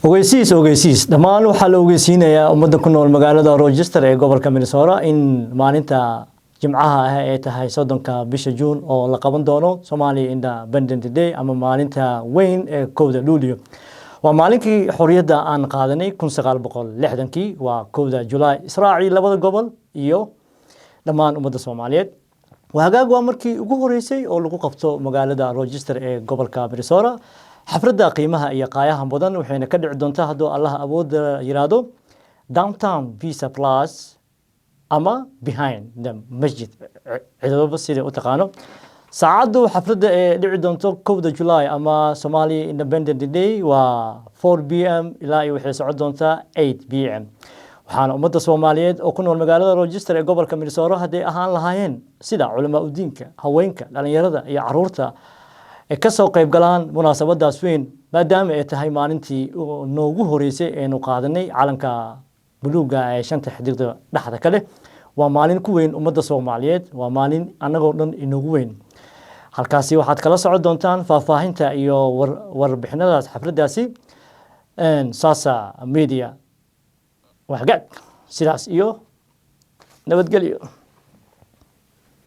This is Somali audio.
ogeysiis dhammaan waxaa la ogeysiinayaa ummadda ku nool magaalada Rochester ee gobolka Minnesota in maalinta Jimcaha ah ay tahay 30 bisha June oo la qaban doono Somali Independence Day ama maalinta weyn ee 1 Luulyo. waa maalinkii xorriyadda aan qaadanay 1960kii waa 1 July Israaciil labada gobol iyo dhammaan ummadda Soomaaliyeed. وهاجاج وامركي ugu horeysay oo lagu qabto magaalada Rochester ee gobolka Minnesota. xafladda qiimaha iyo qaayaha badan waxayna ka dhici doontaa haddii Allah awood yiraahdo downtown Visa Plus ama behind the masjid cidaba sida u taqaano. saacadu xafladda ee dhici doonto 1 July ama Somali Independence Day waa 4 PM ilaa waxay socon doontaa 8 PM. waxaan ummadda Soomaaliyeed oo ku nool magaalada Rochester ee gobolka Minnesota haday ahaan lahaayeen sida culimo u diinka, haweenka, dhalinyarada iyo caruurta ee ka soo qayb galaan munaasabadaas weyn maadaama ay tahay maalintii noogu horeysay ee nu qaadanay calanka buluuga ee shanta xidigda dhaxda kale. waa maalin ku weyn ummadda Soomaaliyeed, waa maalin anagoo dhan inoogu weyn. halkaasi waxaad kala socon doontaan faahfaahinta iyo warbixinadaas xafladdaasi Sasa Media. وحقك سلاس إيو نبت قليو